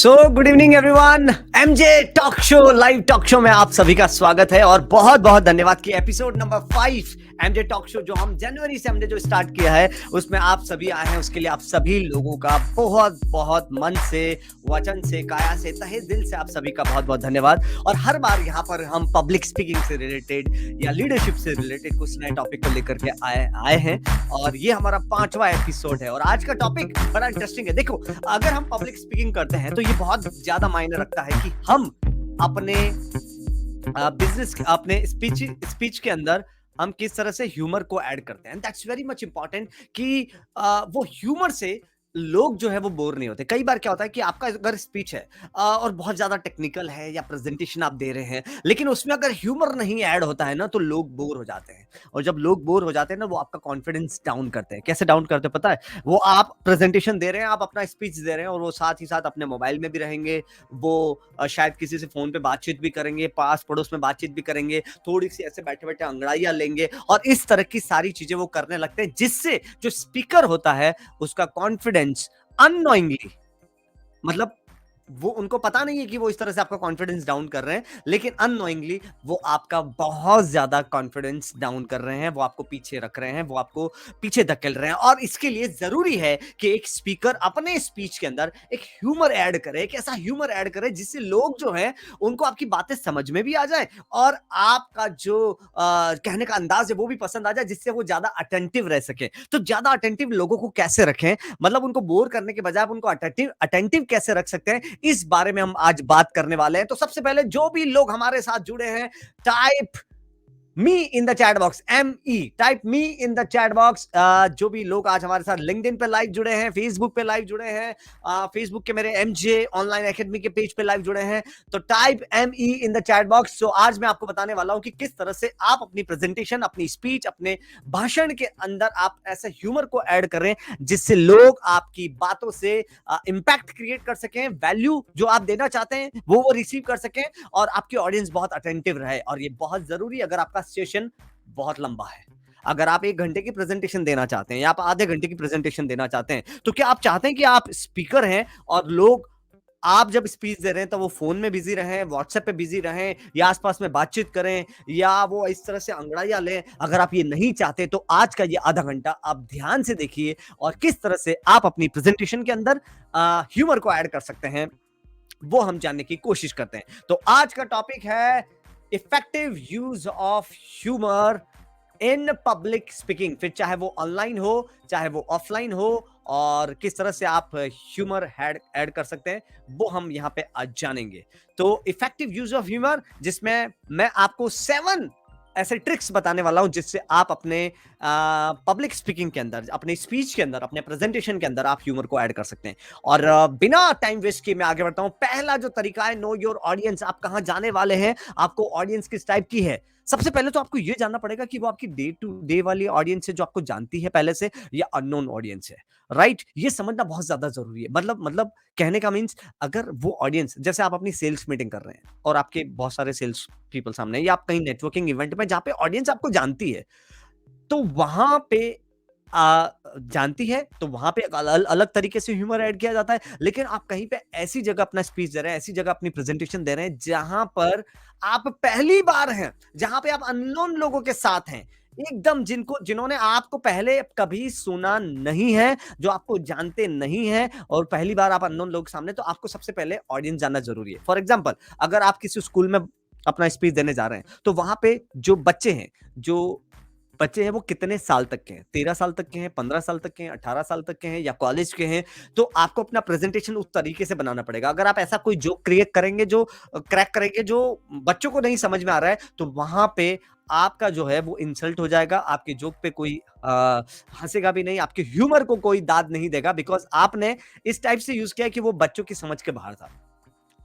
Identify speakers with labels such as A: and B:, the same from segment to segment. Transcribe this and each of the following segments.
A: Good evening everyone. MJ talk show, live talk show में आप सभी का स्वागत है और बहुत बहुत धन्यवाद कि episode number 5 MJ talk show जो हम जनवरी से हमने जो स्टार्ट किया है उसमें आप सभी आए हैं। उसके लिए आप सभी लोगों का बहुत बहुत मन से, वचन से, काया से, तहे दिल से आप सभी का बहुत बहुत धन्यवाद। और हर बार यहाँ पर हम पब्लिक स्पीकिंग से रिलेटेड या लीडरशिप से रिलेटेड कुछ नए टॉपिक को लेकर के आए हैं और ये हमारा 5वां एपिसोड है। और आज का टॉपिक बड़ा इंटरेस्टिंग है। देखो, अगर हम पब्लिक स्पीकिंग करते हैं तो ये बहुत ज्यादा मायने रखता है कि हम अपने बिजनेस, अपने स्पीच के अंदर हम किस तरह से ह्यूमर को ऐड करते हैं। दैट्स वेरी मच इंपॉर्टेंट कि वो ह्यूमर से लोग जो है वो बोर नहीं होते। कई बार क्या होता है कि आपका अगर स्पीच है और बहुत ज्यादा टेक्निकल है या प्रेजेंटेशन आप दे रहे हैं, लेकिन उसमें अगर ह्यूमर नहीं ऐड होता है ना तो लोग बोर हो जाते हैं। और जब लोग बोर हो जाते हैं ना, वो आपका कॉन्फिडेंस डाउन करते हैं। कैसे डाउन करते हैं पता है? वो आप प्रेजेंटेशन दे रहे हैं, आप अपना स्पीच दे रहे हैं और वो साथ ही साथ अपने मोबाइल में भी रहेंगे। वो शायद किसी से फोन पे बातचीत भी करेंगे, पास पड़ोस में बातचीत भी करेंगे, थोड़ी सी ऐसे बैठे बैठे अंगड़ाइयां लेंगे और इस तरह की सारी चीजें वो करने लगते हैं, जिससे जो स्पीकर होता है उसका कॉन्फिडेंस अननोइंगली, मतलब वो उनको पता नहीं है कि वो इस तरह से आपका कॉन्फिडेंस डाउन कर रहे हैं, लेकिन अननोइंगली वो आपका बहुत ज्यादा कॉन्फिडेंस डाउन कर रहे हैं। वो आपको पीछे रख रहे हैं, वो आपको पीछे धकेल रहे हैं। और इसके लिए जरूरी है कि एक स्पीकर अपने स्पीच के अंदर एक ह्यूमर ऐड करे, एक ऐसा ह्यूमर ऐड करे जिससे लोग जो है उनको आपकी बातें समझ में भी आ जाए और आपका जो कहने का अंदाज है वो भी पसंद आ जाए, जिससे वो ज्यादा अटेंटिव रह सके। तो ज्यादा अटेंटिव लोगों को कैसे रखें, मतलब उनको बोर करने के बजाय उनको अटेंटिव कैसे रख सकते हैं, इस बारे में हम आज बात करने वाले हैं। तो सबसे पहले जो भी लोग हमारे साथ जुड़े हैं, type me in the chat box, ME, type me in the chat box. जो भी लोग आज हमारे साथ लिंक्डइन पे लाइव जुड़े हैं, फेसबुक पे लाइव जुड़े हैं, फेसबुक के मेरे MJ ऑनलाइन एकेडमी के पेज पे लाइव जुड़े हैं, तो type ME in the chat box. So आज मैं आपको बताने वाला हूं कि किस तरह से आप अपनी प्रेजेंटेशन, अपनी स्पीच, अपने भाषण के अंदर आप ऐसे ह्यूमर को ऐड करें जिससे लोग आपकी बातों से इंपैक्ट क्रिएट कर सकें, वैल्यू जो आप देना चाहते हैं वो रिसीव कर सकें और आपकी ऑडियंस बहुत अटेंटिव रहे। और ये बहुत जरूरी अगर आपका सेशन बहुत लंबा है। अगर आप 1 घंटे की प्रेजेंटेशन देना चाहते हैं या आप आधे घंटे की प्रेजेंटेशन देना चाहते हैं, तो क्या आप चाहते हैं कि आप स्पीकर हैं और लोग आप जब स्पीच दे रहे हैं तो वो फोन में बिजी रहें, व्हाट्सएप पे बिजी रहें या आसपास में बातचीत करें या वो इस तरह से अंगड़ाइयां लें? अगर आप ये नहीं चाहते तो आज का ये आधा घंटा आप ध्यान से देखिए और किस तरह से आप अपनी प्रेजेंटेशन के अंदर ह्यूमर को ऐड कर सकते हैं, वो हम जानने की कोशिश करते हैं। तो आज का टॉपिक है effective use of humour in public speaking. फिर चाहे वो ऑनलाइन हो, चाहे वो ऑफलाइन हो, और किस तरह से आप ह्यूमर ऐड कर सकते हैं वो हम यहाँ पे आज जानेंगे। तो इफेक्टिव यूज ऑफ ह्यूमर, जिसमें मैं आपको 7 ऐसे ट्रिक्स बताने वाला हूं जिससे आप अपने पब्लिक स्पीकिंग के अंदर, अपने स्पीच के अंदर, अपने प्रेजेंटेशन के अंदर आप ह्यूमर को ऐड कर सकते हैं। और बिना टाइम वेस्ट किए मैं आगे बढ़ता हूं। पहला जो तरीका है, नो योर ऑडियंस। आप कहां जाने वाले हैं, आपको ऑडियंस किस टाइप की है। सबसे पहले तो आपको यह जानना पड़ेगा कि वो आपकी डे टू डे वाली ऑडियंस है जो आपको जानती है पहले से, या अननोन ऑडियंस है। राइट, ये समझना बहुत ज्यादा जरूरी है। मतलब कहने का मीन्स, अगर वो ऑडियंस, जैसे आप अपनी सेल्स मीटिंग कर रहे हैं और आपके बहुत सारे सेल्स पीपल सामने, या आप कहीं नेटवर्किंग इवेंट में जहां पे ऑडियंस आपको जानती है, तो वहां पे जानती है तो वहां पे अलग तरीके से ह्यूमर ऐड किया जाता है। लेकिन आप कहीं पे ऐसी जगह अपना स्पीच दे रहे हैं, ऐसी जगह अपनी प्रेजेंटेशन दे रहे हैं जहां पर आप पहली बार हैं, जहां पे आप अननोन लोगों के साथ हैं, एकदम जिन्होंने आपको पहले कभी सुना नहीं है, जो आपको जानते नहीं हैं, और पहली बार आप अननोन लोग सामने, तो आपको सबसे पहले ऑडियंस जानना जरूरी है। फॉर एग्जाम्पल, अगर आप किसी स्कूल में अपना स्पीच देने जा रहे हैं तो वहां पे जो बच्चे हैं वो कितने साल तक के हैं, 13 साल तक के हैं, 15 साल तक के हैं, 18 साल तक के हैं, या कॉलेज के हैं, तो आपको अपना प्रेजेंटेशन उस तरीके से बनाना पड़ेगा। अगर आप ऐसा कोई जोक क्रिएट करेंगे, जो क्रैक करेंगे, जो बच्चों को नहीं समझ में आ रहा है, तो वहां पे आपका जो है वो इंसल्ट हो जाएगा। आपके जोक पे कोई हंसेगा भी नहीं, आपके ह्यूमर को कोई दाद नहीं देगा, बिकॉज आपने इस टाइप से यूज किया कि वो बच्चों की समझ के बाहर था।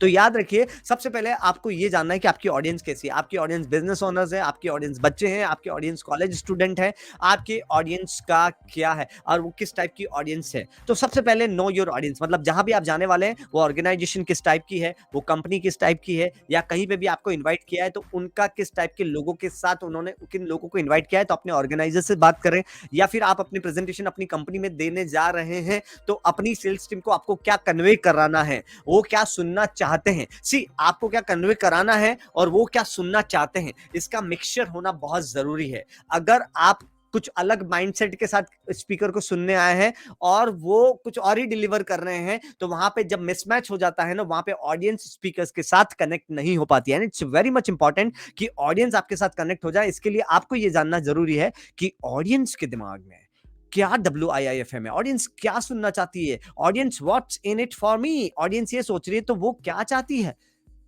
A: तो याद रखिए, सबसे पहले आपको ये जानना है कि आपकी ऑडियंस कैसी है। आपकी ऑडियंस बिजनेस ओनर्स है, आपकी ऑडियंस बच्चे हैं, आपकी ऑडियंस कॉलेज स्टूडेंट है, आपके ऑडियंस का क्या है और वो किस टाइप की ऑडियंस है। तो सबसे पहले नो योर ऑडियंस, मतलब जहां भी आप जाने वाले हैं वो ऑर्गेनाइजेशन किस टाइप की है, वो कंपनी किस टाइप की है, या कहीं पे भी आपको इन्वाइट किया है तो उनका किस टाइप के लोगों के साथ उन्होंने किन लोगों को इन्वाइट किया है। तो अपने ऑर्गेनाइजर से बात करें, या फिर आप अपनी प्रेजेंटेशन अपनी कंपनी में देने जा रहे हैं तो अपनी सेल्स टीम को आपको क्या कन्वे कराना है, वो क्या सुनना चाहते हैं। सी, आपको क्या कन्वे कराना है और वो क्या सुनना चाहते हैं, इसका मिक्सचर होना बहुत जरूरी है। अगर आप कुछ अलग माइंडसेट के साथ स्पीकर को सुनने आए हैं और वो कुछ और ही डिलीवर कर रहे हैं, तो वहां पे जब मिसमैच हो जाता है ना, वहां पे ऑडियंस स्पीकर्स के साथ कनेक्ट नहीं हो पाती है। इट्स वेरी मच इंपॉर्टेंट कि ऑडियंस आपके साथ कनेक्ट हो जाए। इसके लिए आपको ये जानना जरूरी है कि ऑडियंस के दिमाग में क्या WIIFM है, ऑडियंस क्या सुनना चाहती है, audience what's in it for me. Audience ये सोच रही है तो वो क्या चाहती है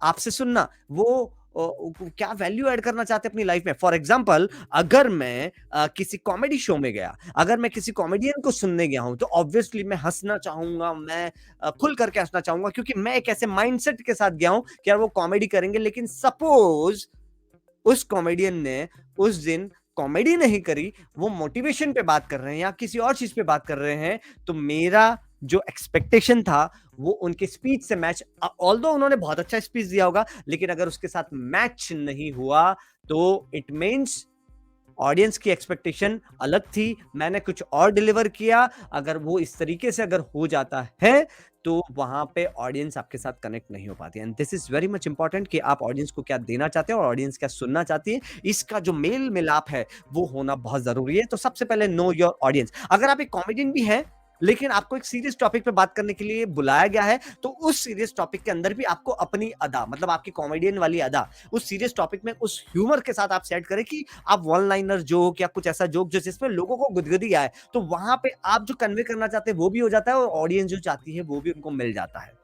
A: आपसे सुनना, वो क्या वैल्यू ऐड करना चाहते हैं अपनी लाइफ में। फॉर एग्जाम्पल, अगर मैं किसी कॉमेडी शो में गया, अगर मैं किसी कॉमेडियन को सुनने गया हूं, तो ऑब्वियसली मैं हंसना चाहूंगा, मैं खुल करके हंसना चाहूंगा, क्योंकि मैं एक ऐसे माइंडसेट के साथ गया हूं कि यार वो कॉमेडी करेंगे। लेकिन सपोज उस कॉमेडियन ने उस दिन कॉमेडी नहीं करी, वो मोटिवेशन पे बात कर रहे हैं या किसी और चीज पे बात कर रहे हैं, तो मेरा जो एक्सपेक्टेशन था वो उनके स्पीच से मैच, ऑल्दो उन्होंने बहुत अच्छा स्पीच दिया होगा, लेकिन अगर उसके साथ मैच नहीं हुआ तो इट मीन्स ऑडियंस की एक्सपेक्टेशन अलग थी, मैंने कुछ और डिलीवर किया। अगर वो इस तरीके से अगर हो जाता है तो वहां पे ऑडियंस आपके साथ कनेक्ट नहीं हो पाती है। And this is very much important कि आप ऑडियंस को क्या देना चाहते हैं और ऑडियंस क्या सुनना चाहती है, इसका जो मेल मिलाप है वो होना बहुत जरूरी है। तो सबसे पहले नो योर ऑडियंस। अगर आप एक कॉमेडियन भी हैं लेकिन आपको एक सीरियस टॉपिक पे बात करने के लिए बुलाया गया है, तो उस सीरियस टॉपिक के अंदर भी आपको अपनी अदा, मतलब आपकी कॉमेडियन वाली अदा, उस सीरियस टॉपिक में उस ह्यूमर के साथ आप सेट करें कि आप वन लाइनर जोक या कुछ ऐसा जोक जो जिसमें लोगों को गुदगुदी आए, तो वहां पे आप जो कन्वे करना चाहते हैं वो भी हो जाता है और ऑडियंस जो चाहती है वो भी उनको मिल जाता है।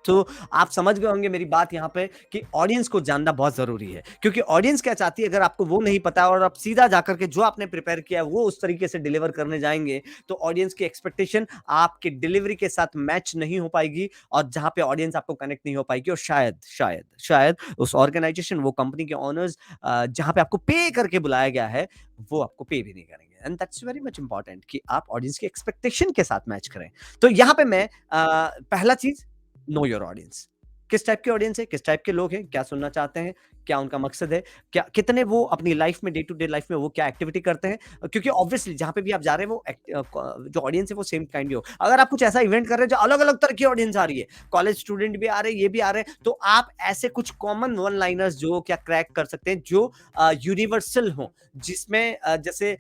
A: तो आप समझ गए होंगे मेरी बात यहाँ पे कि ऑडियंस को जानना बहुत जरूरी है, क्योंकि ऑडियंस क्या चाहती है अगर आपको वो नहीं पता और आप सीधा जाकर के जो आपने प्रिपेयर किया है वो उस तरीके से डिलीवर करने जाएंगे, तो ऑडियंस की एक्सपेक्टेशन आपके डिलीवरी के साथ मैच नहीं हो पाएगी और जहां पे ऑडियंस आपको कनेक्ट नहीं हो पाएगी, और शायद शायद शायद उस ऑर्गेनाइजेशन, वो कंपनी के ऑनर्स जहां पे आपको पे करके बुलाया गया है वो आपको पे भी नहीं करेंगे। And that's very much important कि आप ऑडियंस की एक्सपेक्टेशन के साथ मैच करें। तो यहाँ पे मैं पहला चीज, नो योर ऑडियंस। किस टाइप की ऑडियंस है, किस टाइप के लोग हैं, क्या सुनना चाहते हैं, क्या उनका मकसद है, क्या कितने वो अपनी लाइफ में, डे टू डे लाइफ में वो क्या एक्टिविटी करते हैं, क्योंकि ऑब्वियसली जहां पे भी आप जा रहे हैं वो जो ऑडियंस है वो सेम काइंड ही हो। अगर आप कुछ ऐसा इवेंट कर रहे हैं जो अलग अलग तरह की ऑडियंस आ रही है, कॉलेज स्टूडेंट भी आ रहे हैं, ये भी आ रहे हैं, तो आप ऐसे कुछ कॉमन वन लाइनर्स जो क्या क्रैक कर सकते हैं जो यूनिवर्सल हो, जिसमें जैसे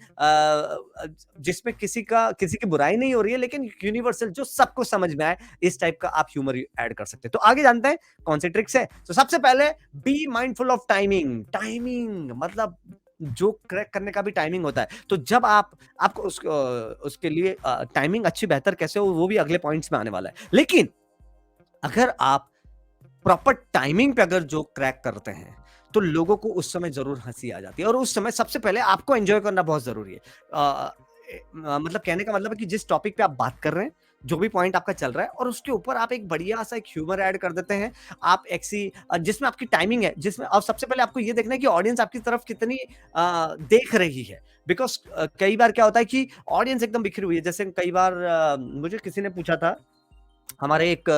A: जिसमें किसी की बुराई नहीं हो रही है, लेकिन यूनिवर्सल जो सबको समझ में आए, इस टाइप का आप ह्यूमर ऐड कर सकते हैं। तो आगे जानते हैं कौन सी ट्रिक्स है। तो सबसे पहले B mindful of timing. Timing मतलब जो क्रैक करने का भी टाइमिंग होता है, तो जब आपको उसके लिए टाइमिंग अच्छी बेहतर कैसे हो वो भी अगले पॉइंट्स में आने वाला है। लेकिन अगर आप प्रॉपर टाइमिंग पे अगर जो क्रैक करते हैं तो लोगों को उस समय जरूर हंसी आ जाती है, और उस समय सबसे पहले आपको एंजॉय करना बहुत जरूरी है। मतलब कहने का मतलब है कि जिस टॉपिक पे आप बात कर रहे हैं, जो भी पॉइंट आपका चल रहा है, और उसके ऊपर आप एक बढ़िया सा एक ह्यूमर ऐड कर देते हैं। आप एक सी जिसमें आपकी टाइमिंग है, जिसमें अब सबसे पहले आपको ये देखना है कि ऑडियंस आपकी तरफ कितनी देख रही है। बिकॉज कई बार क्या होता है कि ऑडियंस एकदम बिखरी हुई है। जैसे कई बार मुझे किसी ने पूछा था, हमारे एक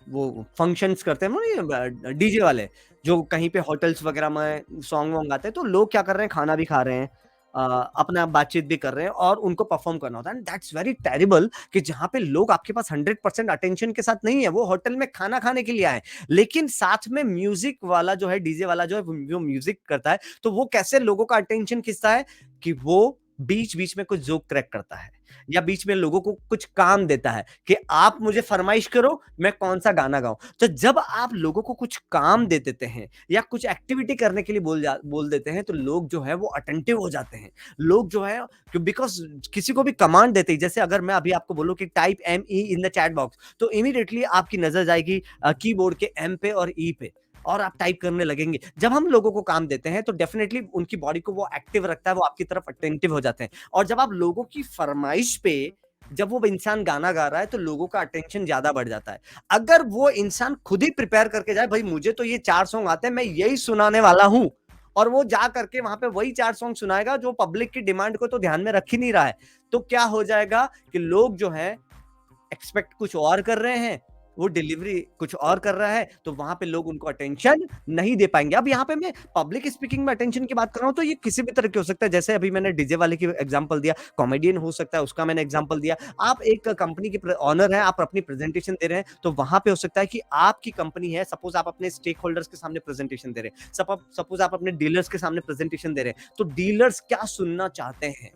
A: वो फंक्शंस करते हैं डीजे वाले, जो कहीं पे होटल्स वगैरह में सॉन्ग वॉन्ग गाते हैं, तो लोग क्या कर रहे हैं, खाना भी खा रहे हैं, अपना बातचीत भी कर रहे हैं और उनको परफॉर्म करना होता है। दैट्स वेरी टेरिबल कि जहां पे लोग आपके पास 100% अटेंशन के साथ नहीं है, वो होटल में खाना खाने के लिए आए, लेकिन साथ में म्यूजिक वाला जो है, डीजे वाला जो है, जो म्यूजिक करता है, तो वो कैसे लोगों का अटेंशन खींचता है कि वो बीच बीच में कुछ जोक क्रैक करता है, या बीच में लोगों को कुछ काम देता है कि आप मुझे फरमाइश करो मैं कौन सा गाना गाऊं। तो जब आप लोगों को कुछ काम दे देते हैं या कुछ एक्टिविटी करने के लिए बोल देते हैं, तो लोग जो है वो अटेंटिव हो जाते हैं। लोग जो है, बिकॉज किसी को भी कमांड देते ही, जैसे अगर मैं अभी आपको बोलूं कि type ME in the chat box, तो इमीडिएटली आपकी नजर जाएगी कीबोर्ड के M पे और E पे, और आप टाइप करने लगेंगे। जब हम लोगों को काम देते हैं तो डेफिनेटली उनकी बॉडी को वो एक्टिव रखता है, वो आपकी तरफ अटेंटिव हो जाते हैं। और जब आप लोगों की फरमाइश पे जब वो इंसान गाना गा रहा है तो लोगों का अटेंशन ज्यादा बढ़ जाता है। अगर वो इंसान खुद ही प्रिपेयर करके जाए, भाई मुझे तो ये 4 सॉन्ग आते हैं, मैं यही सुनाने वाला हूं, और वो जा करके वहां पे वही 4 सॉन्ग सुनाएगा जो पब्लिक की डिमांड को तो ध्यान में रख ही नहीं रहा है, तो क्या हो जाएगा कि लोग जो है एक्सपेक्ट कुछ और कर रहे हैं, वो डिलीवरी कुछ और कर रहा है, तो वहां पे लोग उनको अटेंशन नहीं दे पाएंगे। अब यहाँ पे मैं पब्लिक स्पीकिंग में अटेंशन की बात कर रहा हूँ, तो ये किसी भी तरह की हो सकता है। जैसे अभी मैंने डीजे वाले की एग्जांपल दिया, कॉमेडियन हो सकता है, उसका मैंने एग्जांपल दिया। आप एक कंपनी के ऑनर है, आप अपनी प्रेजेंटेशन दे रहे हैं, तो वहां पे हो सकता है कि आपकी कंपनी है, सपोज आप अपने स्टेक होल्डर्स के सामने प्रेजेंटेशन दे रहे हैं, सपोज आप अपने डीलर्स के सामने प्रेजेंटेशन दे रहे हैं, तो डीलर्स क्या सुनना चाहते हैं,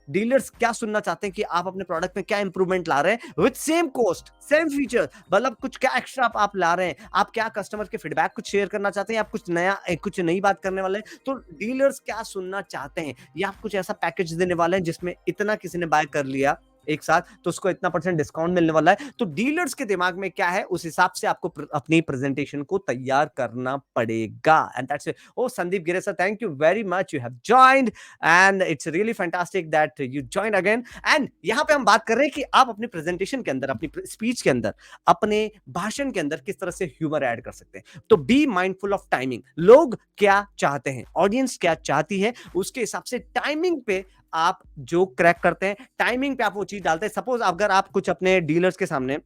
A: डीलर्स क्या सुनना चाहते हैं कि आप अपने प्रोडक्ट में क्या इंप्रूवमेंट ला रहे हैं with same cost same feature, मतलब कुछ क्या एक्स्ट्रा आप ला रहे हैं, आप क्या कस्टमर के फीडबैक कुछ शेयर करना चाहते हैं, आप कुछ नया कुछ नई बात करने वाले हैं, तो डीलर्स क्या सुनना चाहते हैं, या आप कुछ ऐसा पैकेज देने वाले हैं जिसमें इतना किसी ने बाय कर लिया एक साथ तो उसको इतना % डिस्काउंट मिलने वाला है, तो डीलर्स के दिमाग में क्या है उस हिसाब से आपको अपनी प्रेजेंटेशन को तैयार करना पड़ेगा। And that's it. Oh Sandeep Gire sir, thank you very much, you have joined and it's really fantastic that you join again. And यहाँ पे हम बात कर रहे हैं कि आप अपनी प्रेजेंटेशन के अंदर, अपनी स्पीच के अंदर, अपने भाषण के अंदर किस तरह से ह्यूमर ऐड कर सकते हैं। तो बी माइंडफुल ऑफ टाइमिंग, लोग क्या चाहते हैं, ऑडियंस क्या चाहती है, उसके हिसाब से टाइमिंग पे आप जो क्रैक करते हैं, टाइमिंग पे आप वो चीज डालते हैं। सपोज अगर आप कुछ अपने डीलर्स के सामने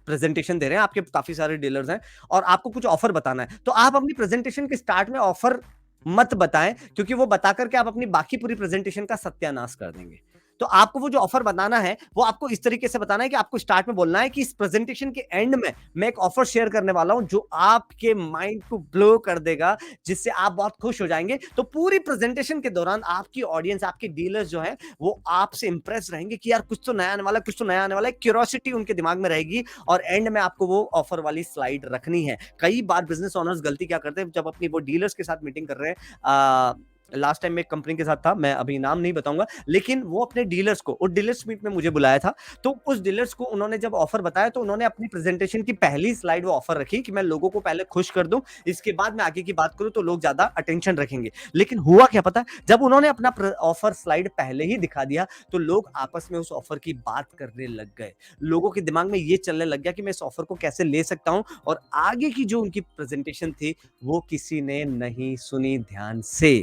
A: प्रेजेंटेशन दे रहे हैं, आपके काफी सारे डीलर्स हैं और आपको कुछ ऑफर बताना है, तो आप अपनी प्रेजेंटेशन के स्टार्ट में ऑफर मत बताएं, क्योंकि वो बता करके आप अपनी बाकी पूरी प्रेजेंटेशन का सत्यानाश कर देंगे। तो आपको वो जो ऑफर बताना है वो आपको इस तरीके से बताना है कि आपको स्टार्ट में बोलना है कि इस प्रेजेंटेशन के एंड में मैं एक ऑफर शेयर करने वाला हूं जो आपके माइंड को ब्लो कर देगा, जिससे आप बहुत खुश हो जाएंगे। तो पूरी प्रेजेंटेशन के दौरान आपकी ऑडियंस, आपके डीलर्स जो है वो आपसे इंप्रेस रहेंगे कि यार कुछ तो नया आने वाला है, कुछ तो नया आने वाला है, क्यूरियोसिटी उनके दिमाग में रहेगी, और एंड में आपको वो ऑफर वाली स्लाइड रखनी है। कई बार बिजनेस ओनर्स गलती क्या करते हैं, जब अपनी वो डीलर्स के साथ मीटिंग कर रहे हैं, लास्ट टाइम मैं एक कंपनी के साथ था, मैं अभी नाम नहीं बताऊंगा, लेकिन वो अपने डीलर्स को, और डीलर्स मीट में मुझे बुलाया था, तो उस डीलर्स को उन्होंने जब ऑफर बताया तो उन्होंने अपनी प्रेजेंटेशन की पहली स्लाइड वो ऑफर रखी कि मैं लोगों को पहले खुश कर दूं, इसके बाद मैं आगे की बात करूं तो लोग ज्यादा अटेंशन रखेंगे। लेकिन हुआ क्या पता है, जब उन्होंने अपना ऑफर स्लाइड पहले ही दिखा दिया तो लोग आपस में उस ऑफर की बात करने लग गए, लोगों के दिमाग में ये चलने लग गया कि मैं इस ऑफर को कैसे ले सकता हूं, और आगे की जो उनकी प्रेजेंटेशन थी वो किसी ने नहीं सुनी ध्यान से।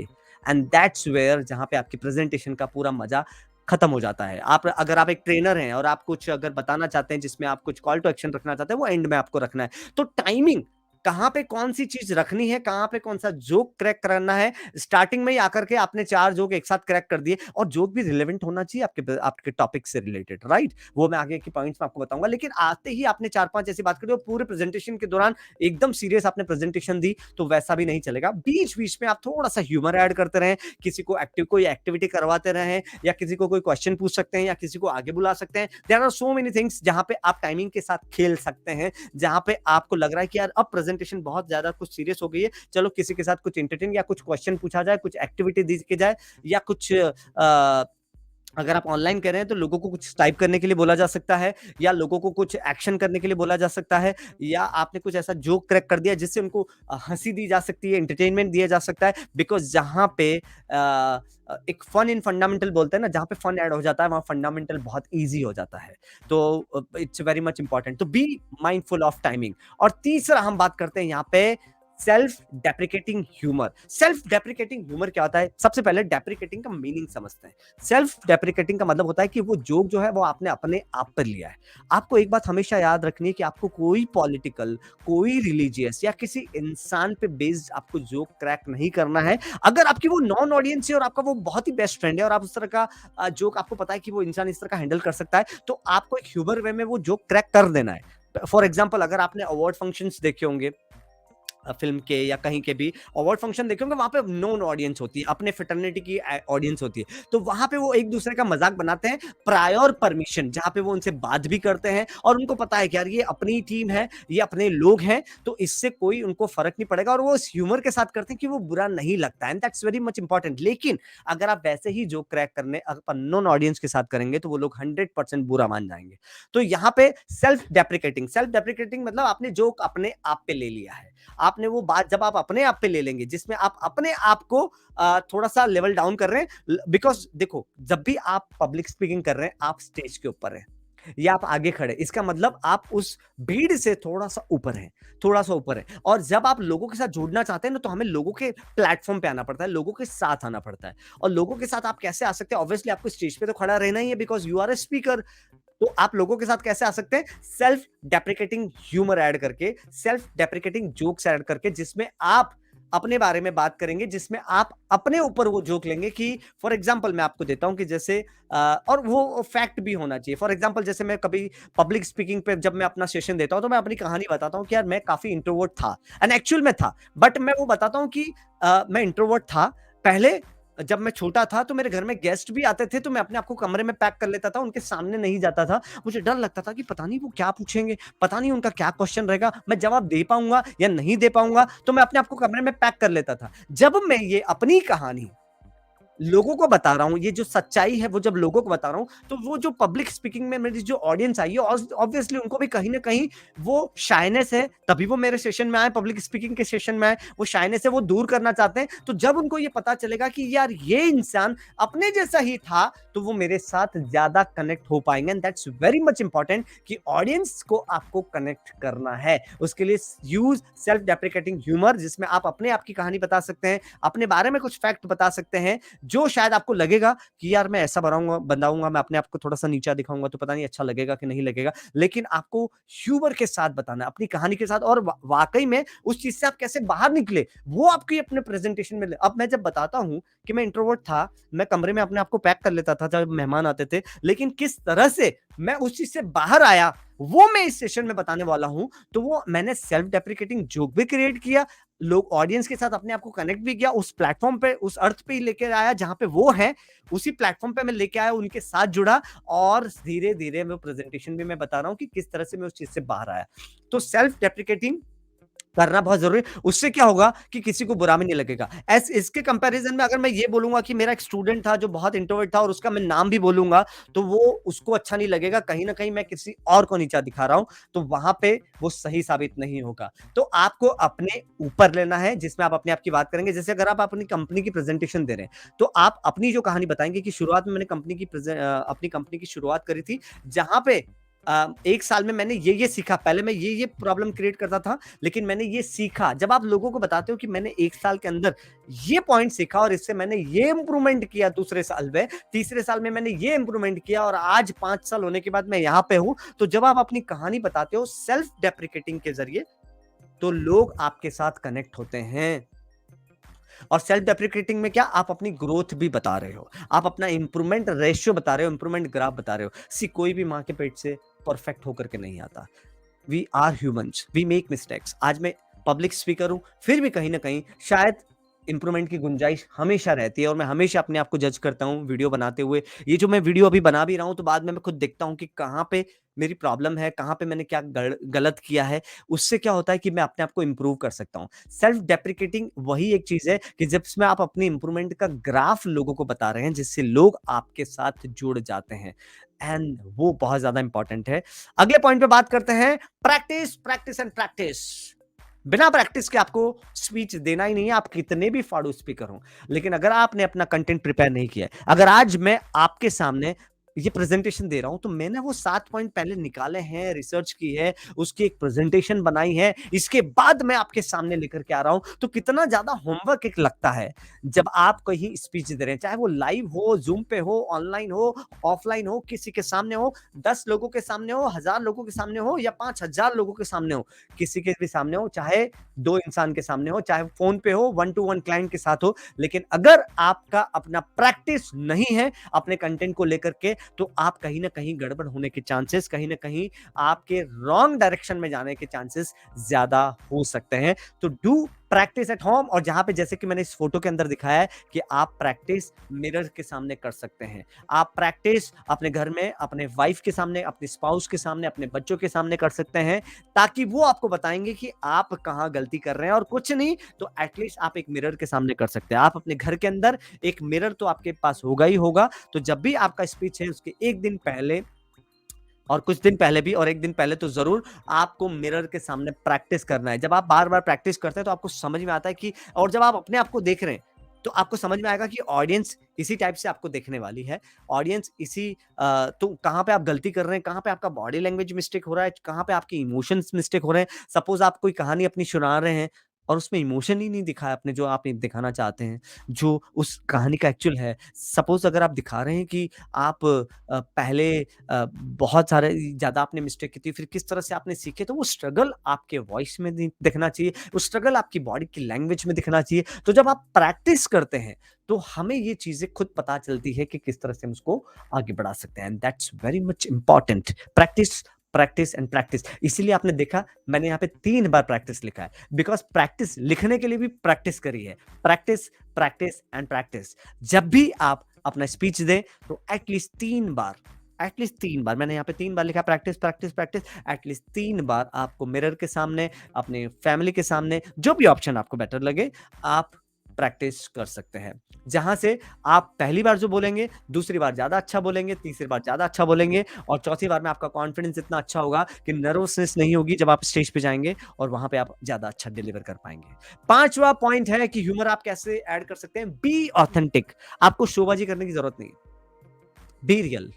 A: एंड दैट्स वेयर जहां पे आपकी प्रेजेंटेशन का पूरा मजा खत्म हो जाता है। आप अगर आप एक ट्रेनर हैं और आप कुछ अगर बताना चाहते हैं जिसमें आप कुछ कॉल टू एक्शन रखना चाहते हैं, वो एंड में आपको रखना है। तो टाइमिंग, कहां पे कौन सी चीज रखनी है, कहां पे कौन सा जोक क्रैक करना है, स्टार्टिंग में ही आकर के आपने 4 जोक एक साथ क्रैक कर दिए, और जोक भी रिलेवेंट होना चाहिए आपके टॉपिक से रिलेटेड, राइट? वो मैं आगे की पॉइंट्स में आपको बताऊंगा। लेकिन आते ही आपने 4-5 ऐसी बात करी और पूरे प्रेजेंटेशन के दौरान एकदम सीरियस आपने प्रेजेंटेशन दी, तो वैसा भी नहीं चलेगा। बीच बीच में आप थोड़ा सा ह्यूमर ऐड करते रहें, किसी को कोई एक्टिविटी करवाते रहें, या किसी को कोई क्वेश्चन पूछ सकते हैं, या किसी को आगे बुला सकते हैं। There are so many things जहां पे आप टाइमिंग के साथ खेल सकते हैं, जहां पे आपको लग रहा है कि यार अब प्रेजेंटेशन बहुत ज्यादा कुछ सीरियस हो गई है, चलो किसी के साथ कुछ एंटरटेन या कुछ क्वेश्चन पूछा जाए, कुछ एक्टिविटी दी की जाए, या कुछ अगर आप ऑनलाइन कर रहे हैं तो लोगों को कुछ टाइप करने के लिए बोला जा सकता है, या लोगों को कुछ एक्शन करने के लिए बोला जा सकता है, या आपने कुछ ऐसा जोक क्रैक कर दिया जिससे उनको हंसी दी जा सकती है, एंटरटेनमेंट दिया जा सकता है। बिकॉज जहां पे एक फन इन फंडामेंटल बोलते हैं ना, जहां पे फन ऐड हो जाता है वहां फंडामेंटल बहुत इजी हो जाता है। तो इट्स वेरी मच इंपॉर्टेंट, तो बी माइंडफुल ऑफ टाइमिंग। और तीसरा हम बात करते हैं यहाँ पे self deprecating humour. Self deprecating humour क्या होता है? सबसे पहले डेप्रिकेटिंग का मीनिंग समझते हैं। सेल्फ डेप्रिकेटिंग का मतलब होता है कि वो जोक जो है वो आपने अपने आप पर लिया है। आपको एक बात हमेशा याद रखनी है कि आपको कोई पॉलिटिकल, कोई रिलीजियस या किसी इंसान पे बेस्ड आपको जोक क्रैक नहीं करना है। अगर आपकी वो नॉन ऑडियंस है और आपका वो बहुत ही बेस्ट फ्रेंड है और आप उस तरह का जोक आपको पता है कि वो इंसान इस तरह का हैंडल कर सकता है, तो आपको एक ह्यूमर वे में वो जोक क्रैक कर देना है। फॉर एग्जाम्पल, अगर आपने अवार्ड फंक्शंस देखे होंगे फिल्म के या कहीं के भी अवार्ड फंक्शन देखे होंगे, वहां पे नोन ऑडियंस होती है, अपने फ्रेटर्निटी की ऑडियंस होती है, तो वहां पे वो एक दूसरे का मजाक बनाते हैं प्रायर परमिशन, जहां पे वो उनसे बात भी करते हैं और उनको पता है कि यार ये अपनी टीम है, ये अपने लोग हैं, तो इससे कोई उनको फर्क नहीं पड़ेगा, और वो इस ह्यूमर के साथ करते हैं कि वो बुरा नहीं लगता है। And that's very much important. लेकिन अगर आप वैसे ही जो क्रैक करने नॉन ऑडियंस के साथ करेंगे तो वो लोग 100% बुरा मान जाएंगे। तो यहाँ पे सेल्फ डेप्रिकेटिंग मतलब आपने जोक अपने आप पे ले लिया है, आपने वो बात जब आप अपने आप पे ले लेंगे, जिसमें आप अपने आप को थोड़ा सा लेवल डाउन कर रहे हैं, बिकॉज देखो, जब भी आप पब्लिक स्पीकिंग कर रहे हैं, आप स्टेज के ऊपर हैं या आप आगे खड़े, इसका मतलब आप उस भीड़ से थोड़ा सा ऊपर हैं, थोड़ा सा ऊपर है। और जब आप लोगों के साथ जुड़ना चाहते हैं ना, तो हमें लोगों के प्लेटफॉर्म पे आना पड़ता है, लोगों के साथ आना पड़ता है। और लोगों के साथ आप कैसे आ सकते हैं? ऑब्वियसली आपको स्टेज पे तो खड़ा रहना ही है, because you are a speaker. तो आप लोगों के साथ कैसे आ सकते हैं? सेल्फ डेप्रिकेटिंग ह्यूमर ऐड करके, सेल्फ डेप्रिकेटिंग जोक्स ऐड करके, जिसमें आप अपने बारे में बात करेंगे, जिसमें आप अपने ऊपर वो जोक लेंगे कि फॉर एग्जांपल मैं आपको देता हूं कि जैसे और वो फैक्ट भी होना चाहिए। फॉर एग्जांपल जैसे मैं कभी पब्लिक स्पीकिंग पे जब मैं अपना सेशन देता हूं, तो मैं अपनी कहानी बताता हूं कि यार मैं काफी इंट्रोवर्ट था, एंड एक्चुअल में था, बट मैं वो बताता हूं कि मैं इंट्रोवर्ट था पहले। जब मैं छोटा था तो मेरे घर में गेस्ट भी आते थे, तो मैं अपने आप को कमरे में पैक कर लेता था, उनके सामने नहीं जाता था। मुझे डर लगता था कि पता नहीं वो क्या पूछेंगे, पता नहीं उनका क्या क्वेश्चन रहेगा, मैं जवाब दे पाऊंगा या नहीं दे पाऊंगा, तो मैं अपने आप को कमरे में पैक कर लेता था। जब मैं ये अपनी कहानी लोगों को बता रहा हूँ, ये जो सच्चाई है वो जब लोगों को बता रहा हूँ, तो वो जो पब्लिक स्पीकिंग में मेरी जो ऑडियंस आई है, ऑब्वियसली उनको भी कहीं ना कहीं वो शाइनेस है, तभी वो मेरे सेशन में आए, पब्लिक स्पीकिंग के सेशन में आए। वो शाइनेस है, वो दूर करना चाहते हैं। तो जब उनको ये पता चलेगा कि यार ये इंसान अपने जैसा ही था, तो वो मेरे साथ ज्यादा कनेक्ट हो पाएंगे। And that's very much important कि ऑडियंस को आपको कनेक्ट करना है। उसके लिए यूज सेल्फ डेप्रिकेटिंग ह्यूमर, जिसमें आप अपने आप की कहानी बता सकते हैं, अपने बारे में कुछ फैक्ट बता सकते हैं, जो शायद आपको लगेगा कि यार मैं ऐसा बनाऊंगा, मैं अपने आप को थोड़ा सा नीचा दिखाऊंगा तो पता नहीं अच्छा लगेगा कि नहीं लगेगा, लेकिन आपको ह्यूमर के साथ बताना, अपनी कहानी के साथ। और वाकई में उस चीज से आप कैसे बाहर निकले, वो आपकी अपने प्रेजेंटेशन में अब मैं जब बताता हूं कि मैं इंट्रोवर्ट था, मैं कमरे में अपने आप को पैक कर लेता था जब मेहमान आते थे, लेकिन किस तरह से मैं उस चीज से बाहर आया, वो मैं इस सेशन में बताने वाला हूं। तो वो मैंने सेल्फ डेप्रिकेटिंग जोक भी क्रिएट किया, लोग ऑडियंस के साथ अपने आप को कनेक्ट भी किया, उस प्लेटफॉर्म पे, उस अर्थ पे ही लेके आया जहां पे वो है, उसी प्लेटफॉर्म पे मैं लेके आया, उनके साथ जुड़ा, और धीरे धीरे मैं प्रेजेंटेशन भी मैं बता रहा हूं कि किस तरह से मैं उस चीज से बाहर आया। तो सेल्फ डेप्रिकेटिंग करना बहुत जरूरी है। उससे क्या होगा कि किसी को बुरा भी नहीं लगेगा। इसके कंपैरिजन में अगर मैं ये बोलूंगा कि मेरा एक स्टूडेंट था जो बहुत इंट्रोवर्ट था, और उसका मैं नाम भी बोलूंगा, तो वो उसको अच्छा नहीं लगेगा, कहीं ना कहीं मैं किसी और को नीचा दिखा रहा हूं, तो वहां पे वो सही साबित नहीं होगा। तो आपको अपने ऊपर लेना है, जिसमें आप अपने आप की बात करेंगे। जैसे अगर आप अपनी कंपनी की प्रेजेंटेशन दे रहे हैं, तो आप अपनी जो कहानी बताएंगे कि शुरुआत में मैंने अपनी कंपनी की शुरुआत करी थी, जहां पे 1 साल में मैंने ये सीखा। पहले मैं ये प्रॉब्लम क्रिएट करता था, लेकिन मैंने ये सीखा। जब आप लोगों को बताते हो कि मैंने 1 साल के अंदर ये पॉइंट सीखा और इससे मैंने ये इंप्रूवमेंट किया, दूसरे साल में, तीसरे साल में मैंने ये इंप्रूवमेंट किया, और आज 5 साल होने के बाद मैं यहाँ पे हूं। तो जब आप अपनी कहानी बताते हो सेल्फ डेप्रिकेटिंग के जरिए, तो लोग आपके साथ कनेक्ट होते हैं। और सेल्फ डेप्रिकेटिंग में क्या, आप अपनी ग्रोथ भी बता रहे हो, आप अपना इंप्रूवमेंट रेशियो बता रहे हो, इंप्रूवमेंट ग्राफ बता रहे हो। कोई भी मां के पेट से परफेक्ट होकर के नहीं आता। We are humans, we make mistakes. आज मैं पब्लिक स्पीकर हूं, फिर भी कहीं ना कहीं शायद इंप्रूवमेंट की गुंजाइश हमेशा रहती है, और मैं हमेशा अपने आप को जज करता हूं वीडियो बनाते हुए। ये जो मैं वीडियो अभी बना भी रहा हूं, तो बाद में मैं खुद देखता हूं कि कहां पे मेरी प्रॉब्लम है, कहां पे मैंने क्या गलत किया है। उससे क्या होता है कि मैं अपने आप को इंप्रूव कर सकता हूं। सेल्फ डेप्रिकेटिंग वही एक चीज है कि जिसमें आप अपनी इंप्रूवमेंट का ग्राफ लोगों को बता रहे हैं, जिससे लोग आपके साथ जुड़ जाते हैं, एंड वो बहुत ज्यादा इंपॉर्टेंट है। अगले पॉइंट पे बात करते हैं, प्रैक्टिस, प्रैक्टिस एंड प्रैक्टिस। बिना प्रैक्टिस के आपको स्पीच देना ही नहीं है, आप कितने भी फाड़ू स्पीकर हो। लेकिन अगर आपने अपना कंटेंट प्रिपेयर नहीं किया है, अगर आज मैं आपके सामने ये प्रेजेंटेशन दे रहा हूं, तो मैंने वो 7 पॉइंट पहले निकाले हैं, रिसर्च की है, उसकी एक प्रेजेंटेशन बनाई है, इसके बाद मैं आपके सामने लेकर के आ रहा हूं। तो कितना ज्यादा होमवर्क एक लगता है जब आप कहीं स्पीच दे रहे हैं, चाहे वो लाइव हो, जूम पे हो, ऑनलाइन हो, ऑफलाइन हो, किसी के सामने हो, 10 लोगों के सामने हो, 1000 लोगों के सामने हो, या 5000 लोगों के सामने हो, किसी के भी सामने हो, चाहे 2 इंसान के सामने हो, चाहे फोन पे हो, 1 to 1 क्लाइंट के साथ हो। लेकिन अगर आपका अपना प्रैक्टिस नहीं है अपने कंटेंट को लेकर के, तो आप कहीं ना कहीं गड़बड़ होने के चांसेस, कहीं ना कहीं आपके रॉन्ग डायरेक्शन में जाने के चांसेस ज्यादा हो सकते हैं। तो डू प्रैक्टिस एट होम। और जहां पे जैसे कि मैंने इस फोटो के अंदर दिखाया है कि आप प्रैक्टिस मिरर के सामने कर सकते हैं, आप प्रैक्टिस अपने घर में अपने वाइफ के सामने, अपने स्पाउस के सामने, अपने बच्चों के सामने कर सकते हैं, ताकि वो आपको बताएंगे कि आप कहां गलती कर रहे हैं। और कुछ नहीं तो एटलीस्ट आप एक मिरर के सामने कर सकते हैं। आप अपने घर के अंदर एक मिरर तो आपके पास होगा ही होगा। तो जब भी आपका स्पीच है, उसके एक दिन पहले और कुछ दिन पहले भी, और एक दिन पहले तो जरूर आपको मिरर के सामने प्रैक्टिस करना है। जब आप बार बार प्रैक्टिस करते हैं तो आपको समझ में आता है कि, और जब आप अपने आप को देख रहे हैं तो आपको समझ में आएगा कि ऑडियंस इसी टाइप से आपको देखने वाली है। ऑडियंस इसी तो कहाँ पे आप गलती कर रहे हैं, कहाँ पे आपका बॉडी लैंग्वेज मिस्टेक हो रहा है, कहाँ पे आपके इमोशंस मिस्टेक हो रहे हैं। सपोज आप कोई कहानी अपनी सुना रहे हैं और उसमें इमोशन ही नहीं दिखाया आपने जो आप दिखाना चाहते हैं, जो उस कहानी का एक्चुअल है। सपोज अगर आप दिखा रहे हैं कि आप पहले बहुत सारे ज़्यादा आपने मिस्टेक की थी, फिर किस तरह से आपने सीखे, तो वो स्ट्रगल आपके वॉइस में दिखना चाहिए, वो स्ट्रगल आपकी बॉडी की लैंग्वेज में दिखना चाहिए। तो जब आप प्रैक्टिस करते हैं तो हमें ये चीज़ें खुद पता चलती है कि किस तरह से हम उसको आगे बढ़ा सकते हैं। And that's very much important. Practice, practice and practice. इसीलिए आपने देखा मैंने यहाँ पे 3 बार प्रैक्टिस लिखा है, बिकॉज़ प्रैक्टिस लिखने के लिए भी प्रैक्टिस करी है। Practice, practice and practice. जब भी आप अपना स्पीच दें तो एटलीस्ट 3 बार, एटलीस्ट 3 बार, मैंने यहाँ पे 3 बार लिखा, प्रैक्टिस, प्रैक्टिस, प्रैक्टिस, एटलीस्ट 3 बार आपको मिरर के सामने, अपने फैमिली के सामने, जो भी ऑप्शन आपको बेटर लगे, आप प्रैक्टिस कर सकते हैं। जहां से आप पहली बार जो बोलेंगे, दूसरी बार ज्यादा अच्छा बोलेंगे, तीसरी बार ज्यादा अच्छा बोलेंगे, और चौथी बार में आपका कॉन्फिडेंस इतना अच्छा होगा कि नर्वसनेस नहीं होगी जब आप स्टेज पे जाएंगे, और वहां पे आप ज्यादा अच्छा डिलीवर कर पाएंगे। 5वां पॉइंट है कि ह्यूमर आप कैसे ऐड कर सकते हैं। Be authentic. आपको शोबाजी करने की जरूरत नहीं है। Be real,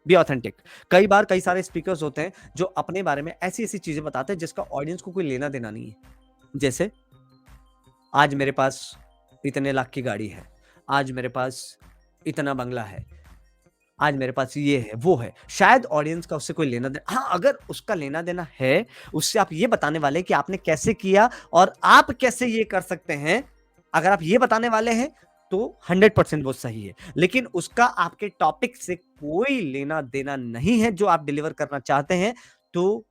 A: be authentic. कई बार कई सारे स्पीकर्स होते हैं जो अपने बारे में ऐसी ऐसी चीजें बताते हैं जिसका ऑडियंस को कोई लेना देना नहीं है। जैसे, आज मेरे पास इतने लाख की गाड़ी है, आज मेरे पास इतना बंगला है, आज मेरे पास ये है, वो है। शायद ऑडियंस का उससे कोई लेना देना, हाँ, अगर उसका लेना देना है, उससे आप ये बताने वाले कि आपने कैसे किया और आप कैसे ये कर सकते हैं, अगर आप ये बताने वाले हैं तो 100% वो सही है। लेकिन उसका आपके टॉपिक से कोई लेना देना नहीं है जो आप डिलीवर करना चाहते हैं, तो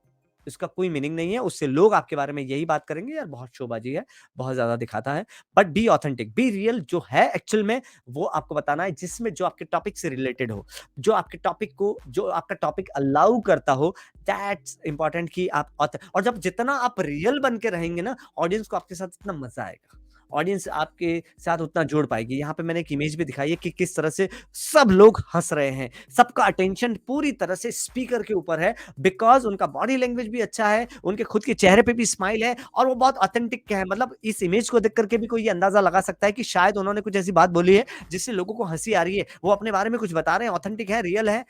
A: इसका कोई मीनिंग नहीं है। उससे लोग आपके बारे में यही बात करेंगे, यार बहुत शोबाजी है, बहुत ज्यादा दिखाता है। But be authentic, be real. जो है एक्चुअल में वो आपको बताना है, जिसमें जो आपके टॉपिक से रिलेटेड हो, जो आपके टॉपिक को, जो आपका टॉपिक अलाउ करता हो। दैट्स इंपॉर्टेंट कि आप और जब जितना आप रियल बन के रहेंगे ना, ऑडियंस को आपके साथ इतना मजा आएगा, ऑडियंस आपके साथ उतना जोड़ पाएगी। यहाँ पे मैंने एक इमेज भी दिखाई है कि किस तरह से सब लोग हंस रहे हैं, सबका अटेंशन पूरी तरह से स्पीकर के ऊपर है, बिकॉज उनका बॉडी लैंग्वेज भी अच्छा है, उनके खुद के चेहरे पे भी स्माइल है, और वो बहुत ऑथेंटिक है। मतलब इस इमेज को देख करके भी कोई ये अंदाजा लगा सकता है कि शायद उन्होंने कुछ ऐसी बात बोली है जिससे लोगों को हंसी आ रही है, वो अपने बारे में कुछ बता रहे हैं, ऑथेंटिक है, रियल है।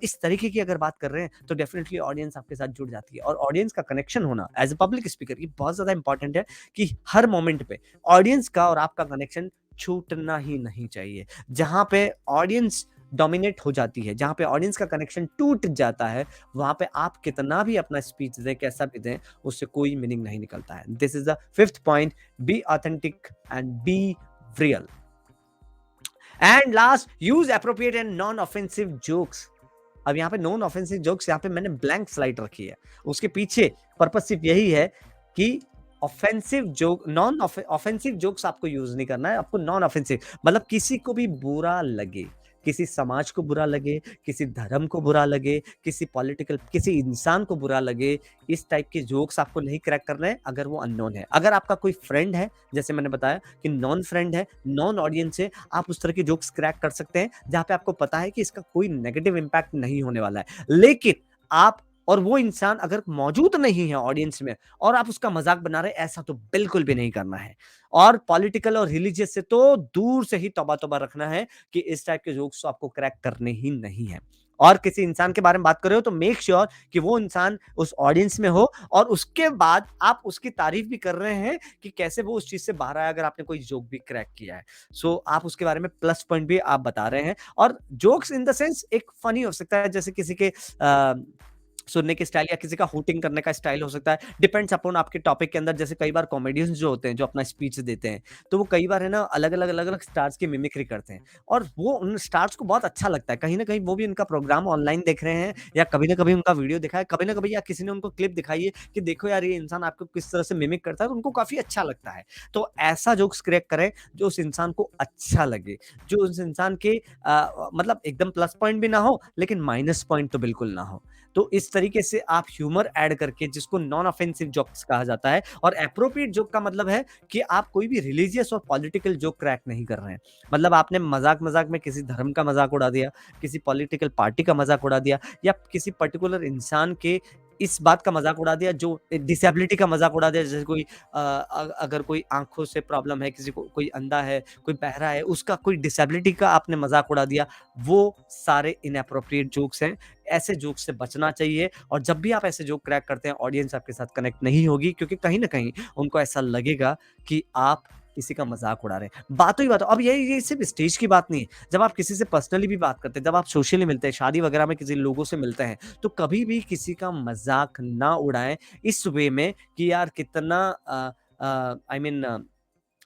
A: इस तरीके की अगर बात कर रहे हैं तो डेफिनेटली ऑडियंस आपके साथ जुड़ जाती है। और ऑडियंस का कनेक्शन होना एज ए पब्लिक स्पीकर, ये बहुत ज्यादा इंपॉर्टेंट है कि हर मोमेंट पे ऑडियंस का और आपका कनेक्शन छूटना ही नहीं चाहिए। जहां पे ऑडियंस डोमिनेट हो जाती है, जहां पे ऑडियंस का कनेक्शन टूट जाता है, वहां पे आप कितना भी अपना स्पीच दें, कैसा भी दें, उससे कोई मीनिंग नहीं निकलता है। This is the 5th point, be authentic and be real. And last, use appropriate and non offensive jokes. अब यहाँ पे नॉन ऑफेंसिव जोक्स, यहाँ पे मैंने ब्लैंक स्लाइड रखी है, उसके पीछे पर्पस सिर्फ यही है कि offensive joke, non offensive jokes आपको यूज नहीं करना है, आपको नॉन ऑफेंसिव मतलब किसी को भी बुरा लगे, किसी समाज को बुरा लगे, किसी धर्म को बुरा लगे, किसी पॉलिटिकल, किसी इंसान को बुरा लगे, इस टाइप के जोक्स आपको नहीं क्रैक करना है अगर वो अननोन है। अगर आपका कोई फ्रेंड है, जैसे मैंने बताया कि नॉन फ्रेंड है, नॉन ऑडियंस है, आप उस तरह के जोक्स क्रैक कर सकते हैं जहां पे आपको पता है कि इसका कोई नेगेटिव इंपैक्ट नहीं होने वाला है। लेकिन आप और वो इंसान अगर मौजूद नहीं है ऑडियंस में और आप उसका मजाक बना रहे हैं, ऐसा तो बिल्कुल भी नहीं करना है। और पॉलिटिकल और रिलीजियस से तो दूर से ही तौबा तौबा रखना है कि इस टाइप के जोक्स तो आपको क्रैक करने ही नहीं है। और किसी इंसान के बारे में बात कर रहे हो तो मेक श्योर कि वो इंसान उस ऑडियंस में हो, और उसके बाद आप उसकी तारीफ भी कर रहे हैं कि कैसे वो उस चीज से बाहर आया, अगर आपने कोई जोक भी क्रैक किया है। सो आप उसके बारे में प्लस पॉइंट भी आप बता रहे हैं। और जोक्स इन द सेंस एक फनी हो सकता है, जैसे किसी के सुनने की स्टाइल या किसी का हूटिंग करने का स्टाइल हो सकता है, डिपेंड्स अपॉन आपके टॉपिक के अंदर। जैसे कई बार कॉमेडियंस जो होते हैं, जो अपना स्पीच देते हैं, तो वो कई बार है ना अलग अलग स्टार्स की मिमिक्री करते हैं, और वो उन स्टार्स को बहुत अच्छा लगता है। कहीं ना कहीं वो भी उनका प्रोग्राम ऑनलाइन देख रहे हैं, या कभी ना कभी उनका वीडियो देखा है, कभी ना कभी या किसी ने उनको क्लिप दिखाई है कि देखो यार ये इंसान आपको किस तरह से मिमिक करता है, तो उनको काफी अच्छा लगता है। तो ऐसा जोक्स क्रिएट करें जो उस इंसान को अच्छा लगे, जो उस इंसान के मतलब एकदम प्लस पॉइंट भी ना हो लेकिन माइनस पॉइंट तो बिल्कुल ना हो। तो इस तरीके से आप ह्यूमर ऐड करके, जिसको नॉन ऑफेंसिव जोक्स कहा जाता है, और एप्रोप्रिएट जोक का मतलब है कि आप कोई भी रिलीजियस और पॉलिटिकल जोक क्रैक नहीं कर रहे हैं। मतलब आपने मजाक-मजाक में किसी धर्म का मजाक उड़ा दिया, किसी पॉलिटिकल पार्टी का मजाक उड़ा दिया, या किसी पर्टिकुलर इंसान के इस बात का मजाक उड़ा दिया, जो डिसेबिलिटी का मजाक उड़ा दिया, जैसे कोई अगर कोई आंखों से प्रॉब्लम है, किसी को कोई अंधा है, कोई बहरा है, उसका कोई डिसेबिलिटी का आपने मजाक उड़ा दिया, वो सारे इनएप्रोप्रिएट जोक्स हैं। ऐसे जोक से बचना चाहिए, और जब भी आप ऐसे जोक क्रैक करते हैं, ऑडियंस आपके साथ कनेक्ट नहीं होगी, क्योंकि कहीं ना कहीं उनको ऐसा लगेगा कि आप किसी का मजाक उड़ा रहे हैं। बातों ही बातों, अब ये सिर्फ स्टेज की बात नहीं है, जब आप किसी से पर्सनली भी बात करते हैं, जब आप सोशली मिलते हैं, शादी वगैरह में किसी लोगों से मिलते हैं, तो कभी भी किसी का मजाक ना उड़ाएं इस वे में कि यार कितना आई मीन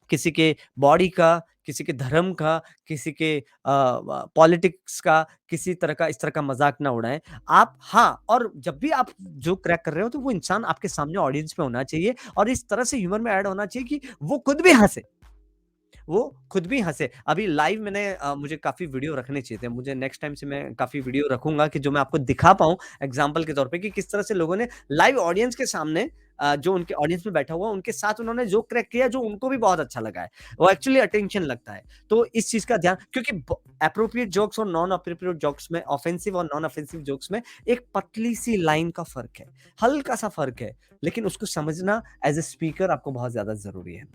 A: किसी के बॉडी का, किसी के धर्म का, किसी के पॉलिटिक्स का, किसी तरह का इस तरह का मजाक ना उड़ाएं आप। हाँ, और जब भी आप जो क्रैक कर रहे हो, तो वो इंसान आपके सामने ऑडियंस में होना चाहिए, और इस तरह से ह्यूमर में ऐड होना चाहिए कि वो खुद भी हंसे, वो खुद भी हँसे। अभी लाइव मैंने मुझे काफ़ी वीडियो रखने चाहिए थे। मुझे नेक्स्ट टाइम से मैं काफ़ी वीडियो रखूँगा कि जो मैं आपको दिखा पाऊँ एग्ज़ाम्पल के तौर पे, कि किस तरह से लोगों ने लाइव ऑडियंस के सामने, जो उनके ऑडियंस में बैठा हुआ, उनके साथ उन्होंने जो क्रैक किया, जो उनको भी बहुत अच्छा लगा है। वो एक्चुअली अटेंशन लगता है। तो इस चीज़ का ध्यान, क्योंकि ब एप्रोप्रिएट जोक्स और नॉन एप्रोप्रिएट जोक्स में, ऑफेंसिव और नॉन ऑफेंसिव जोक्स में एक पतली-सी लाइन का फ़र्क है, हल्का-सा फ़र्क है, लेकिन उसको समझना एज़ अ स्पीकर आपको बहुत ज़्यादा ज़रूरी है।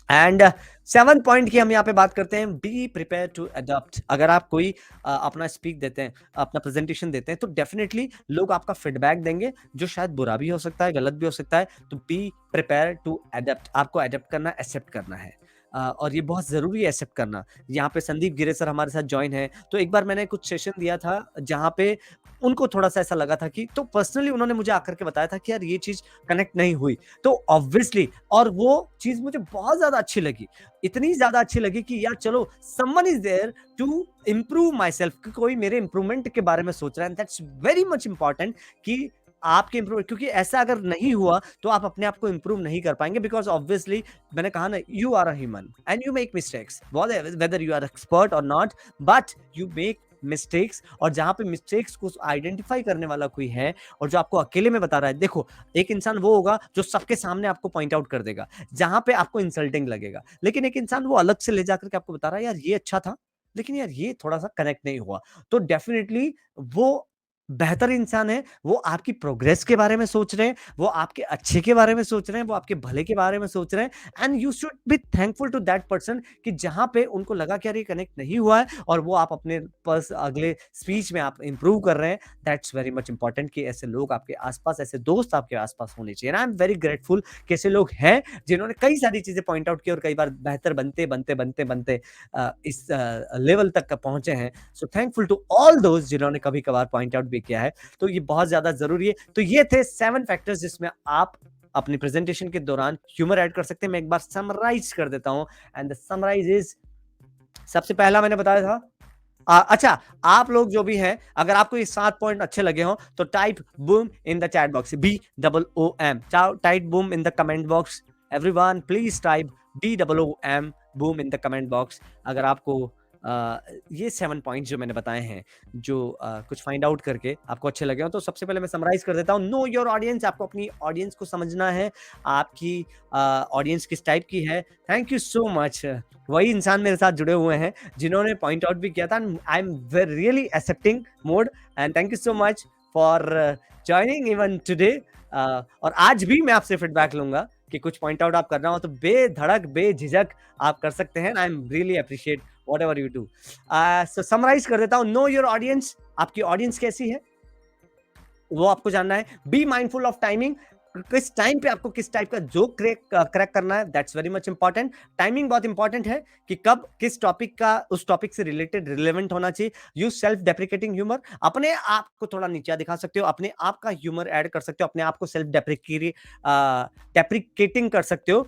A: एंड 7 पॉइंट की हम यहाँ पे बात करते हैं, बी प्रिपेयर टू अडॉप्ट। अगर आप कोई अपना स्पीक देते हैं, अपना प्रेजेंटेशन देते हैं, तो डेफिनेटली लोग आपका फीडबैक देंगे, जो शायद बुरा भी हो सकता है, गलत भी हो सकता है। तो बी प्रिपेयर टू अडेप्ट, आपको अडेप्ट करना, एक्सेप्ट करना है। और ये बहुत ज़रूरी है एक्सेप्ट करना। यहाँ पे संदीप गिरे सर हमारे साथ जॉइन है, तो एक बार मैंने कुछ सेशन दिया था, जहाँ पे उनको थोड़ा-सा ऐसा लगा था कि, तो पर्सनली उन्होंने मुझे आकर के बताया था कि यार ये चीज़ कनेक्ट नहीं हुई। तो ऑब्वियसली, और वो चीज़ मुझे बहुत ज़्यादा अच्छी लगी। इतनी ज़्यादा अच्छी लगी कि यार चलो, someone is there to improve myself, कि कोई मेरे इम्प्रूवमेंट के बारे में सोच रहा है, and that's very much important कि आपके इम्प्रूव, क्योंकि ऐसा अगर नहीं हुआ, तो आप अपने आप को इम्प्रूव नहीं कर पाएँगे, बिकॉज़ ऑब्वियसली मैंने कहा ना, you are a human and you make mistakes, whether you are expert or not, but you make mistakes. और जहाँ पे मिस्टेक्स को आइडेंटिफाई करने वाला कोई है, और जो आपको अकेले में बता रहा है, देखो, एक इंसान वो होगा जो सबके सामने आपको पॉइंट आउट कर देगा, जहाँ पे आपको इंसल्टिंग लगेगा। लेकिन एक इंसान वो अलग से ले जाकर के आपको बता रहा है, यार ये अच्छा था, लेकिन यार ये थोड़ा-सा कनेक्ट नहीं हुआ। तो डेफिनिटली वो बेहतर इंसान है, वो आपकी प्रोग्रेस के बारे में सोच रहे हैं, वो आपके अच्छे के बारे में सोच रहे हैं, वो आपके भले के बारे में सोच रहे हैं, and you should be thankful to that person, कि जहाँ पे उनको लगा कि यार ये कनेक्ट नहीं हुआ है, और वो आप अपने पर्स अगले स्पीच में आप इंप्रूव कर रहे हैं। दैट्स वेरी मच इंपॉर्टेंट कि ऐसे लोग आपके आस-पास, ऐसे दोस्त आपके आस-पास होने चाहिए। And I am very grateful कि ऐसे लोग हैं, जिन्होंने कई सारी चीज़ें पॉइंट आउट की, और कई बार बेहतर बनते इस लेवल तक पहुँचे हैं। So thankful to all those जिन्होंने कभी-कभार पॉइंट आउट भी किया है। तो ये बहुत ज़्यादा ज़रूरी है। तो ये थे 7 फैक्टर्स जिसमें आप अपनी प्रेज़ेंटेशन के दौरान ह्यूमर ऐड कर सकते हैं। मैं एक बार समराइज़ कर देता हूँ, एंड द समराइज़ इज़, सबसे पहला मैंने बताया था, अच्छा, आप लोग जो भी हैं, अगर आपको ये 7 पॉइंट अच्छे लगे हों, तो type boom in the chat box, BOOM, type boom in the comment box. Everyone please type BOOM, boom in the comment box. अगर आपको ये 7 पॉइंट्स जो मैंने बताए हैं, जो कुछ फाइंड आउट करके आपको अच्छे लगे हों, तो सबसे पहले मैं समराइज़ कर देता हूँ। नो योर ऑडियंस, आपको अपनी ऑडियंस को समझना है, आपकी ऑडियंस किस टाइप की है। Thank you so much. वही इंसान मेरे साथ जुड़े हुए हैं, जिन्होंने पॉइंट आउट भी किया था। आई am really accepting mode, and thank you so much for joining even today. और आज भी मैं आपसे फीडबैक लूंगा कि कुछ पॉइंट आउट आप करना हो, तो बेधड़क, बेझिझक आप कर सकते हैं। I am really appreciate whatever you do. So summarize कर देता हूँ। नो योर ऑडियंस, आपकी ऑडियंस कैसी है वो आपको जानना है। बी माइंडफुल ऑफ टाइमिंग, किस टाइम पे आपको किस टाइप का जोक क्रैक करना है, that's very much important. Timing बहुत इंपॉर्टेंट है कि कब किस टॉपिक का उस टॉपिक से रिलेटेड रिलेवेंट होना चाहिए। यूज सेल्फ डेप्रिकेटिंग ह्यूमर, अपने आप को थोड़ा नीचा दिखा सकते हो, अपने आप का ह्यूमर ऐड कर सकते हो, अपने आप को सेल्फ डेप्रिकेटिंग कर सकते हो,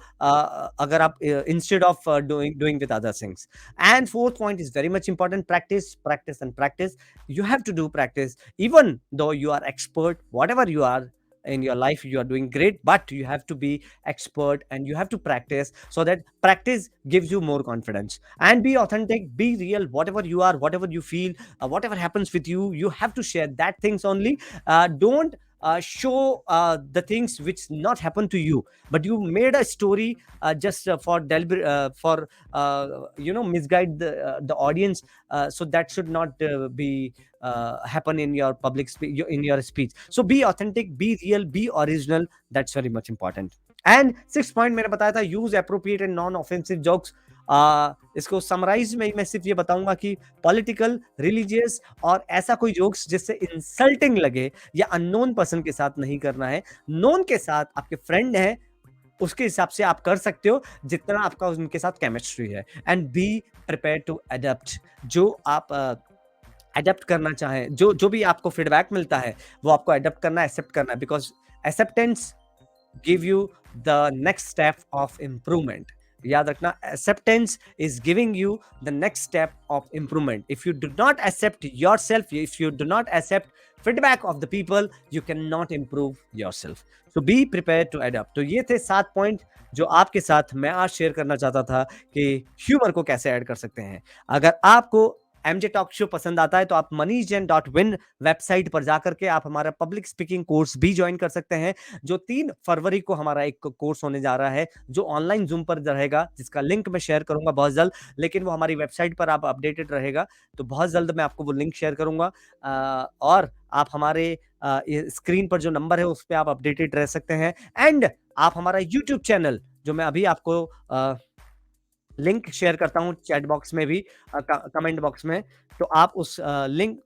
A: अगर आप instead of doing doing with other things. And fourth point is very much important, practice practice and practice. You have to do practice even though you are expert, whatever you are, in your life, you are doing great, but you have to be expert and you have to practice, so that practice gives you more confidence. And be authentic, be real, whatever you are, whatever you feel, whatever happens with you, you have to share that things only. Don't show the things which not happen to you, but you made a story just for deliberate for misguide the audience. So that should not be happen in your in your speech. So be authentic, be real, be original. That's very much important. And six point मैंने बताया था, use appropriate and non offensive jokes. इसको summarise में मैं सिर्फ ये बताऊंगा कि पॉलिटिकल, रिलीजियस और ऐसा कोई जोक्स जिससे इंसल्टिंग लगे या अननोन पर्सन के साथ नहीं करना है. नोन के साथ, आपके फ्रेंड है, उसके हिसाब से आप कर सकते हो जितना आपका उनके साथ केमिस्ट्री है. And be prepare to adapt. जो आप अडेप्ट करना चाहें, जो भी आपको फीडबैक मिलता है वो आपको अडेप्ट करना, एक्सेप्ट करना है, because acceptance give you the next step of improvement. याद रखना, acceptance is giving you the next step of improvement. If you do not accept yourself, if you do not accept feedback of the people, you cannot improve yourself. So be prepared to adapt. तो ये थे 7 point जो आपके साथ मैं आज share करना चाहता था कि ह्यूमर को कैसे ऐड कर सकते हैं. अगर आपको एमजे टॉक शो पसंद आता है तो आप manish.jain.win वेबसाइट पर जाकर के आप हमारा पब्लिक स्पीकिंग कोर्स भी ज्वाइन कर सकते हैं, जो 3 फरवरी को हमारा एक कोर्स होने जा रहा है, जो ऑनलाइन जूम पर रहेगा, जिसका लिंक मैं शेयर करूंगा बहुत जल्द. लेकिन वो हमारी वेबसाइट पर आप अपडेटेड रहेगा, तो बहुत जल्द मैं आपको वो लिंक शेयर करूंगा. और आप हमारे स्क्रीन पर जो नंबर है उस पर आप अपडेटेड रह सकते हैं. एंड आप हमारा यूट्यूब चैनल, जो मैं अभी आपको लिंक शेयर करता हूं चैट बॉक्स में भी, कमेंट बॉक्स में, तो आप उस लिंक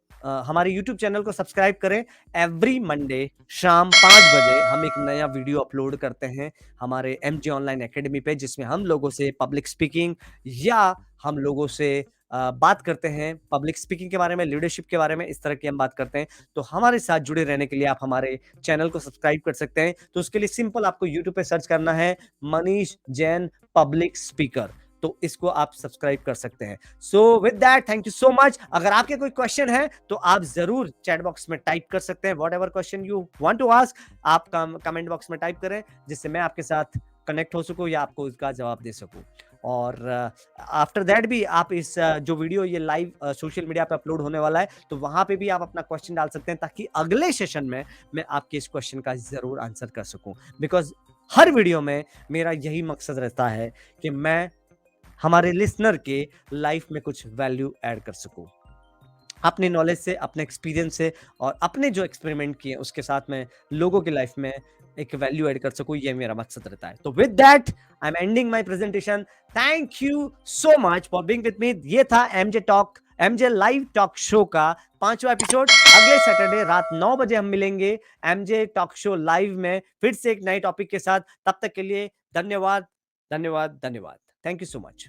A: हमारे यूट्यूब चैनल को सब्सक्राइब करें. एवरी मंडे शाम 5 बजे हम एक नया वीडियो अपलोड करते हैं हमारे एमजे ऑनलाइन एकेडमी पे, जिसमें हम लोगों से पब्लिक स्पीकिंग या हम लोगों से बात करते हैं पब्लिक स्पीकिंग के बारे में, लीडरशिप के बारे में, इस तरह की हम बात करते हैं. तो हमारे साथ जुड़े रहने के लिए आप हमारे चैनल को सब्सक्राइब कर सकते हैं. तो उसके लिए सिंपल आपको यूट्यूब पे सर्च करना है मनीष जैन पब्लिक स्पीकर, तो इसको आप सब्सक्राइब कर सकते हैं. So with that, thank you so much. अगर आपके कोई क्वेश्चन है तो आप जरूर चैट बॉक्स में टाइप कर सकते हैं. Whatever question you want to ask, आप कमेंट बॉक्स में टाइप करें, जिससे मैं आपके साथ कनेक्ट हो सकूं या आपको इसका जवाब दे सकूं. और आफ्टर दैट भी आप इस जो वीडियो ये लाइव सोशल मीडिया पे अपलोड होने वाला है, तो वहां पे भी आप अपना क्वेश्चन डाल सकते हैं, ताकि अगले सेशन में मैं आपके इस क्वेश्चन का जरूर आंसर कर सकूं. बिकॉज हर वीडियो में मेरा यही मकसद रहता है कि मैं हमारे लिसनर के लाइफ में कुछ वैल्यू ऐड कर सकूं, अपने नॉलेज से, अपने एक्सपीरियंस से, और अपने जो एक्सपेरिमेंट किए उसके साथ में लोगों की लाइफ में एक वैल्यू ऐड कर सकूं. ये मेरा मकसद रहता है. तो with that I am ending my presentation. Thank you so much for being with me. ये था एमजे लाइव टॉक शो का 5वां एपिसोड. अगले सैटरडे रात 9 बजे हम मिलेंगे एमजे टॉक शो लाइव में, फिर से एक नए टॉपिक के साथ. तब तक के लिए धन्यवाद, धन्यवाद, धन्यवाद. Thank you so much.